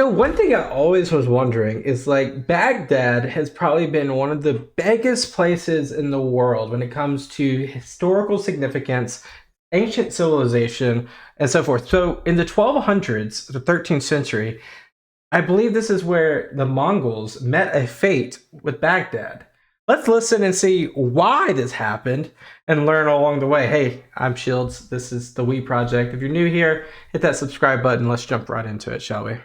One thing I always was wondering is like Baghdad has probably been one of the biggest places in the world when it comes to historical significance, ancient civilization, and so forth. So in the 1200s, the 13th century, I believe this is where the Mongols met a fate with Baghdad. Let's listen and see why this happened and learn along the way. Hey, I'm Shields. This is the We Project. If you're new here, hit that subscribe button. Let's jump right into it, shall we?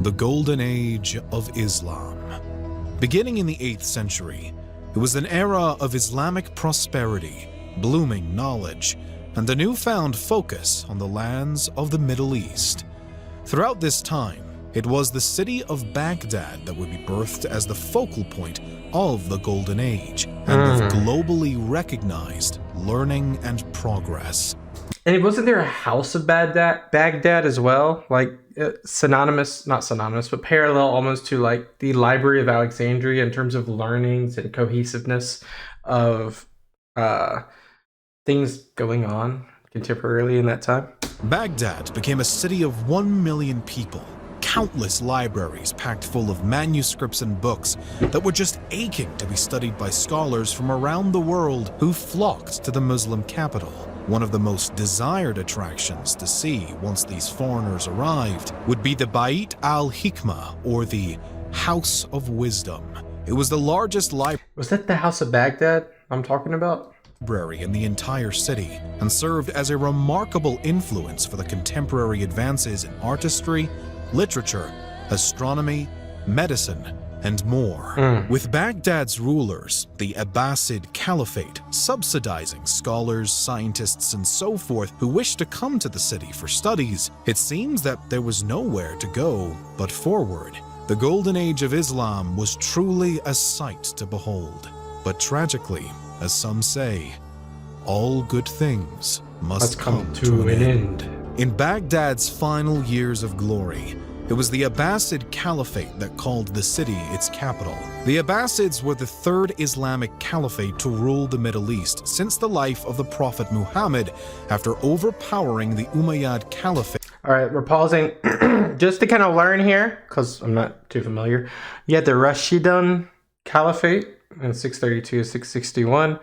The Golden Age of Islam. Beginning in the 8th century, it was an era of Islamic prosperity, blooming knowledge, and a newfound focus on the lands of the Middle East. Throughout this time, it was the city of Baghdad that would be birthed as the focal point of the Golden Age and of globally recognized learning and progress. And wasn't there a house of Baghdad as well? Like synonymous, not synonymous, but parallel almost to like the Library of Alexandria in terms of learnings and cohesiveness of things going on contemporarily in that time. Baghdad became a city of 1 million people. Countless libraries packed full of manuscripts and books that were just aching to be studied by scholars from around the world who flocked to the Muslim capital. One of the most desired attractions to see once these foreigners arrived would be the Bait al-Hikmah, or the House of Wisdom. It was the largest library. Was that the House of Baghdad I'm talking about? Library in the entire city, and served as a remarkable influence for the contemporary advances in artistry, literature, astronomy, medicine, and more. With Baghdad's rulers, the Abbasid Caliphate, subsidizing scholars, scientists, and so forth who wished to come to the city for studies, it seems that there was nowhere to go but forward. The Golden Age of Islam was truly a sight to behold. But tragically, as some say, all good things must come to an end. In Baghdad's final years of glory, it was the Abbasid Caliphate that called the city its capital. The Abbasids were the third Islamic caliphate to rule the Middle East since the life of the Prophet Muhammad, after overpowering the Umayyad Caliphate. All right, we're pausing just to kind of learn here, because I'm not too familiar. You had the Rashidun Caliphate in 632 to 661,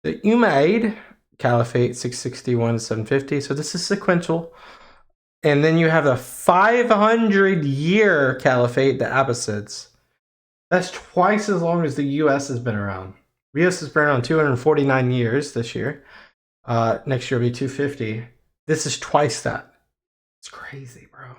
the Umayyad Caliphate 661 to 750. So this is sequential. And then you have the 500-year Caliphate, the Abbasids. That's twice as long as the U.S. has been around. The U.S. has been around 249 years this year. Next year will be 250. This is twice that. It's crazy, bro.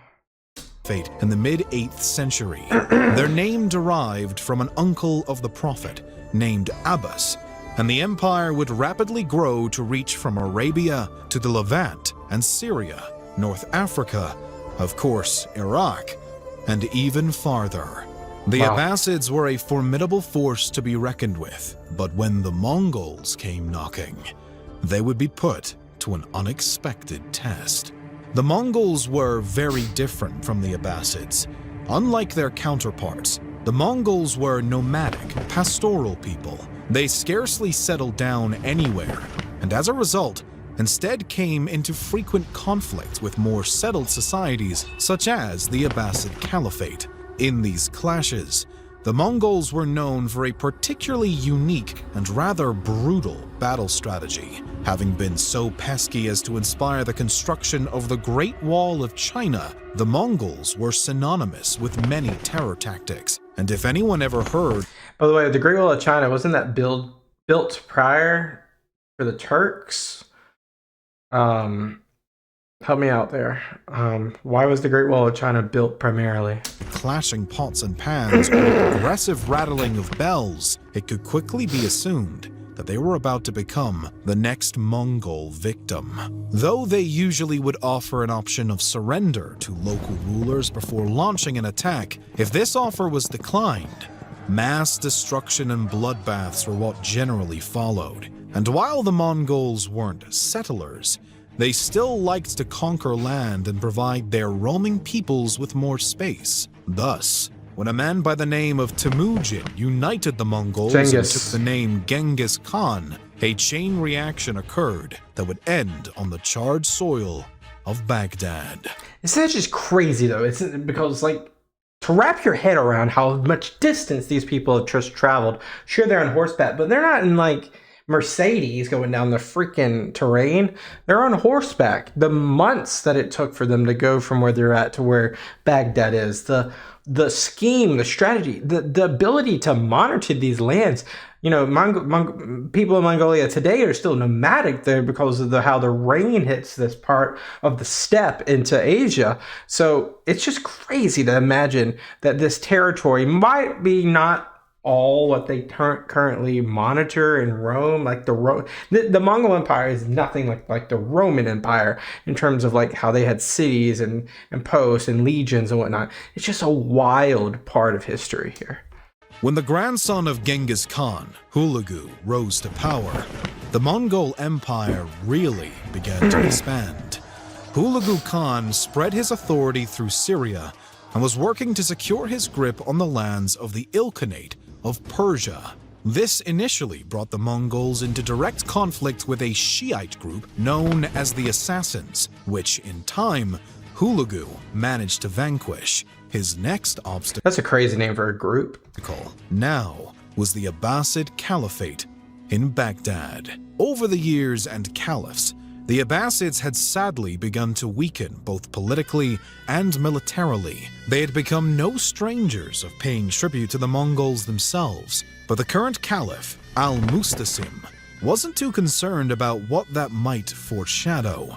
In the mid-8th century. Their name derived from an uncle of the Prophet named Abbas, and the empire would rapidly grow to reach from Arabia to the Levant and Syria, North Africa, of course, Iraq, and even farther. The Abbasids were a formidable force to be reckoned with, but when the Mongols came knocking, they would be put to an unexpected test. The Mongols were very different from the Abbasids. Unlike their counterparts, the Mongols were nomadic, pastoral people. They scarcely settled down anywhere, and as a result, instead came into frequent conflict with more settled societies such as the Abbasid Caliphate. In these clashes, the Mongols were known for a particularly unique and rather brutal battle strategy, having been so pesky as to inspire the construction of the Great Wall of China. The Mongols were synonymous with many terror tactics, and if anyone ever heard... By the way, the Great Wall of China, wasn't that built prior for the Turks? Help me out there. Why was the Great Wall of China built primarily? Clashing pots and pans or aggressive rattling of bells, it could quickly be assumed that they were about to become the next Mongol victim. Though they usually would offer an option of surrender to local rulers before launching an attack, if this offer was declined, mass destruction and bloodbaths were what generally followed. And while the Mongols weren't settlers, they still liked to conquer land and provide their roaming peoples with more space. Thus, when a man by the name of Temujin united the Mongols and took the name Genghis Khan, a chain reaction occurred that would end on the charred soil of Baghdad. It's just crazy though. It's because like to wrap your head around how much distance these people have just traveled. Sure, they're on horseback, but they're not in like Mercedes going down the freaking terrain. They're on horseback. The months that it took for them to go from where they're at to where Baghdad is, the scheme, the strategy, the ability to monitor these lands. You know, people in Mongolia today are still nomadic there because of how the rain hits this part of the steppe into Asia. So it's just crazy to imagine that this territory might be not all what they currently monitor in Rome. Like the Mongol Empire is nothing like the Roman Empire in terms of like how they had cities and posts and legions and whatnot. It's just a wild part of history here. When the grandson of Genghis Khan, Hulagu, rose to power, the Mongol Empire really began to expand. Hulagu Khan spread his authority through Syria and was working to secure his grip on the lands of the Ilkhanate of Persia. This initially brought the Mongols into direct conflict with a Shiite group known as the Assassins, which in time, Hulagu managed to vanquish. His next obstacle, that's a crazy name for a group, now was the Abbasid Caliphate in Baghdad. Over the years and caliphs, the Abbasids had sadly begun to weaken both politically and militarily. They had become no strangers of paying tribute to the Mongols themselves, but the current caliph, Al-Mustasim, wasn't too concerned about what that might foreshadow.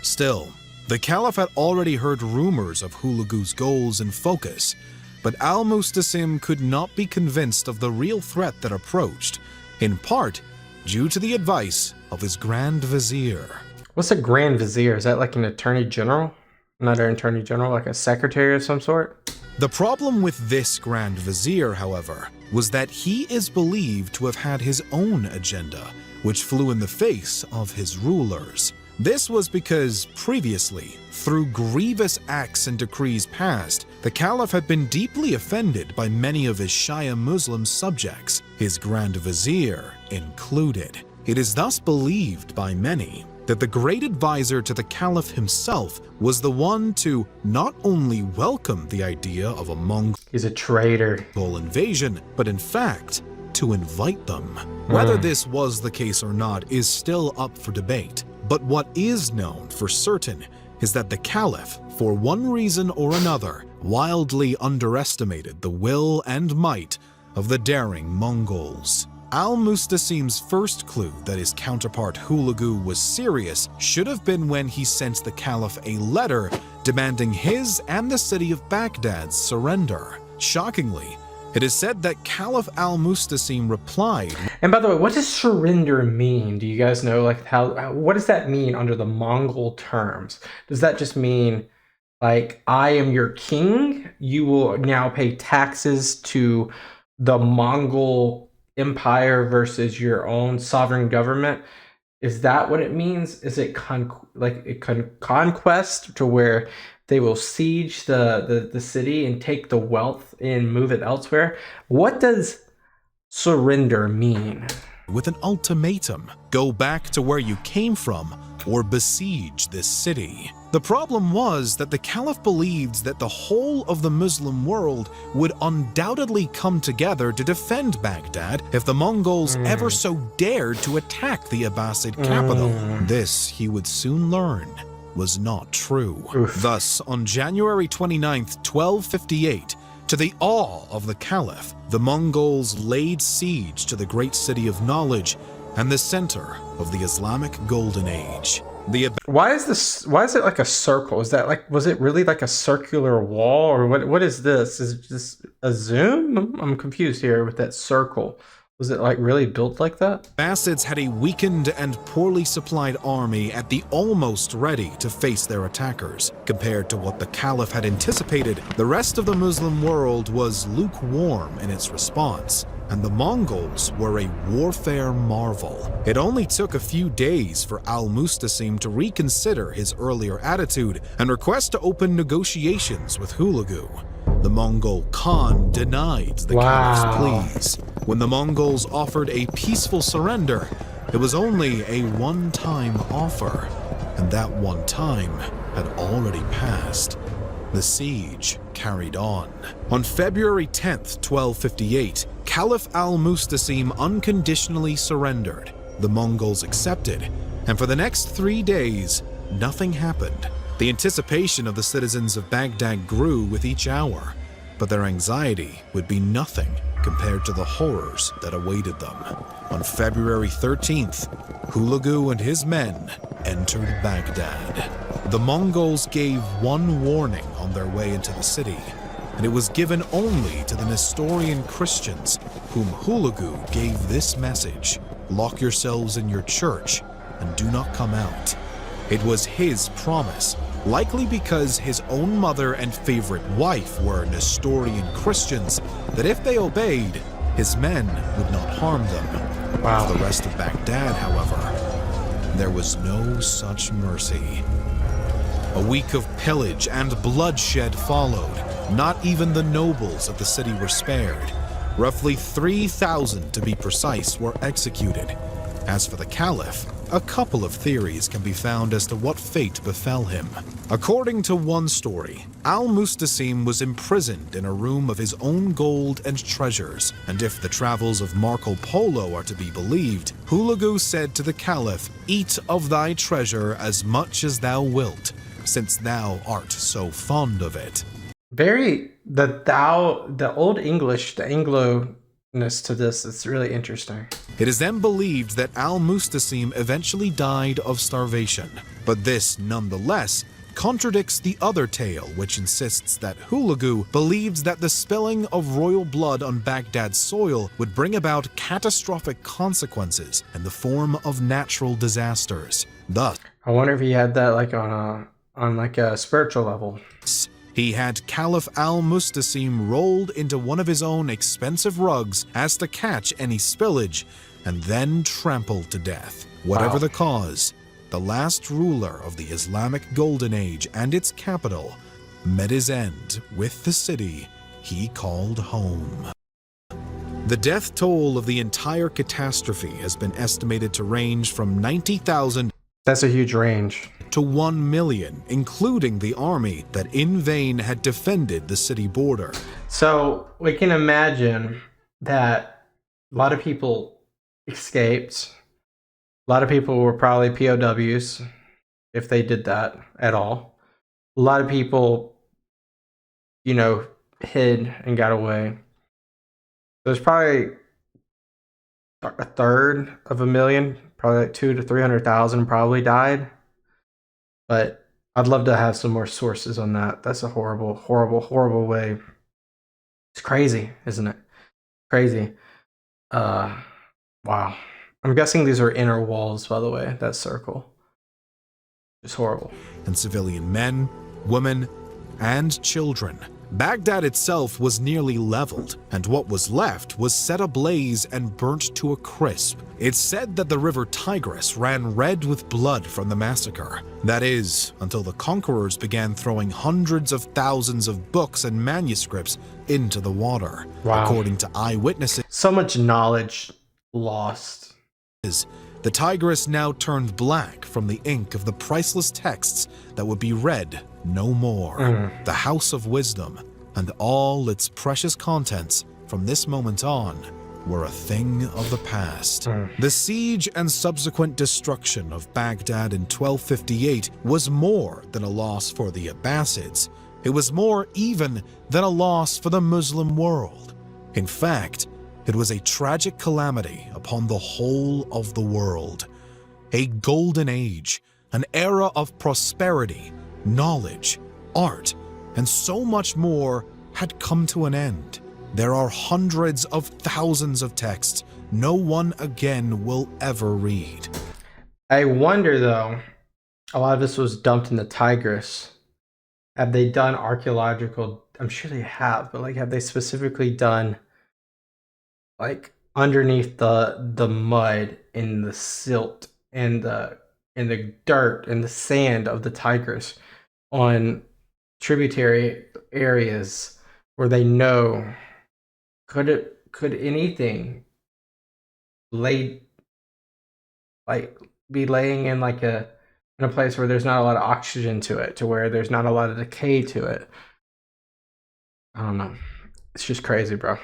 Still, the caliph had already heard rumors of Hulagu's goals and focus, but Al-Mustasim could not be convinced of the real threat that approached, in part due to the advice of his Grand Vizier. What's a Grand Vizier? Is that like an Attorney General? Not an Attorney General, like a secretary of some sort? The problem with this Grand Vizier, however, was that he is believed to have had his own agenda, which flew in the face of his rulers. This was because previously, through grievous acts and decrees passed, the Caliph had been deeply offended by many of his Shia Muslim subjects, his Grand Vizier included. It is thus believed by many that the great advisor to the Caliph himself was the one to not only welcome the idea of a Mongol He's a traitor. invasion, but in fact, to invite them. Whether this was the case or not is still up for debate. But what is known for certain is that the Caliph, for one reason or another, wildly underestimated the will and might of the daring Mongols. Al-Mustasim's first clue that his counterpart Hulagu was serious should have been when he sent the Caliph a letter demanding his and the city of Baghdad's surrender. Shockingly, it is said that Caliph Al-Mustasim replied. And by the way, what does surrender mean? Do you guys know, like, what does that mean under the Mongol terms? Does that just mean, like, I am your king? You will now pay taxes to the Mongol Empire versus your own sovereign government? Is that what it means? Is it conquest to where they will siege the city and take the wealth and move it elsewhere? What does surrender mean? With an ultimatum, go back to where you came from or besiege this city. The problem was that the Caliph believed that the whole of the Muslim world would undoubtedly come together to defend Baghdad if the Mongols ever so dared to attack the Abbasid capital. This, he would soon learn, was not true. Thus, on January 29th, 1258, to the awe of the Caliph, the Mongols laid siege to the great city of Knowledge and the center of the Islamic Golden Age. Why is it like a circle? Is that like, was it really like a circular wall, or what is this? Is it just a zoom? I'm confused here with that circle. Was it like really built like that? Abbasids had a weakened and poorly supplied army at the almost ready to face their attackers. Compared to what the Caliph had anticipated, the rest of the Muslim world was lukewarm in its response, and the Mongols were a warfare marvel. It only took a few days for Al-Mustasim to reconsider his earlier attitude and request to open negotiations with Hulagu. The Mongol Khan denied the Caliph's pleas. When the Mongols offered a peaceful surrender, it was only a one-time offer, and that one time had already passed. The siege carried on. On February 10th, 1258, Caliph al-Mustasim unconditionally surrendered. The Mongols accepted, and for the next 3 days, nothing happened. The anticipation of the citizens of Baghdad grew with each hour, but their anxiety would be nothing compared to the horrors that awaited them. On February 13th, Hulagu and his men entered Baghdad. The Mongols gave one warning on their way into the city, and it was given only to the Nestorian Christians, whom Hulagu gave this message: lock yourselves in your church and do not come out. It was his promise, likely because his own mother and favorite wife were Nestorian Christians, that if they obeyed, his men would not harm them. Wow. For the rest of Baghdad, however, there was no such mercy. A week of pillage and bloodshed followed. Not even the nobles of the city were spared. Roughly 3,000, to be precise, were executed. As for the Caliph, a couple of theories can be found as to what fate befell him. According to one story, al-Mustasim was imprisoned in a room of his own gold and treasures, and if the travels of Marco Polo are to be believed, Hulagu said to the Caliph, "Eat of thy treasure as much as thou wilt, since thou art so fond of it." The old English, the Anglo-ness to this is really interesting. It is then believed that al-Mustasim eventually died of starvation, but this, nonetheless, contradicts the other tale, which insists that Hulagu believes that the spilling of royal blood on Baghdad's soil would bring about catastrophic consequences in the form of natural disasters. Thus, I wonder if he had that like on a spiritual level. he had Caliph al-Mustasim rolled into one of his own expensive rugs as to catch any spillage, and then trampled to death. Whatever Wow. the cause, the last ruler of the Islamic Golden Age and its capital met his end with the city he called home. The death toll of the entire catastrophe has been estimated to range from 90,000 That's a huge range. to 1 million, including the army that in vain had defended the city border. So we can imagine that a lot of people escaped. A lot of people were probably POWs, if they did that at all. A lot of people, hid and got away. There's probably a third of a million, probably like 200,000 to 300,000 probably died. But I'd love to have some more sources on that. That's a horrible, horrible, horrible way. It's crazy, isn't it? Crazy. Wow. I'm guessing these are inner walls, by the way, that circle. It's horrible. And civilian men, women, and children. Baghdad itself was nearly leveled, and what was left was set ablaze and burnt to a crisp. It's said that the river Tigris ran red with blood from the massacre. That is, until the conquerors began throwing hundreds of thousands of books and manuscripts into the water. Wow. According to eyewitnesses, So much knowledge lost. the Tigris now turned black from the ink of the priceless texts that would be read no more. The House of Wisdom and all its precious contents from this moment on were a thing of the past. The siege and subsequent destruction of Baghdad in 1258 was more than a loss for the Abbasids. It was more even than a loss for the Muslim world. In fact, it was a tragic calamity upon the whole of the world. A golden age, an era of prosperity, knowledge, art, and so much more had come to an end. There are hundreds of thousands of texts no one again will ever read. I wonder, though, a lot of this was dumped in the Tigris. Have they done archaeological? I'm sure they have, but have they specifically done underneath the mud and the silt and the dirt and the sand of the Tigris on tributary areas where they know could anything lay be laying in a in a place where there's not a lot of oxygen to it, to where there's not a lot of decay to it. I don't know. It's just crazy, bro.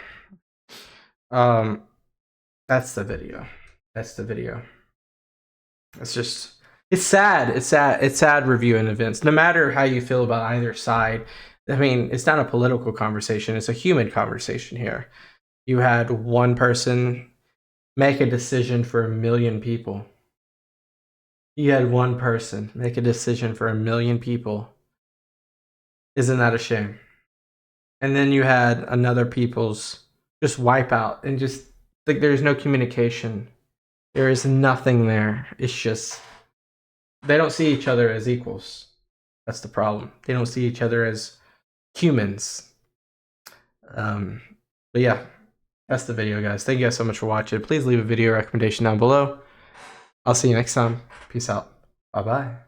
That's the video. That's the video. It's just, it's sad. It's sad. It's sad reviewing events. No matter how you feel about either side. I mean, it's not a political conversation. It's a human conversation here. You had one person make a decision for 1 million people. You had one person make a decision for 1 million people. Isn't that a shame? And then you had another people's just wipe out and just like there's no communication. There is nothing there. It's just they don't see each other as equals. That's the problem. They don't see each other as humans. But yeah, that's the video, guys. Thank you guys so much for watching. Please leave a video recommendation down below. I'll see you next time. Peace out. Bye-bye.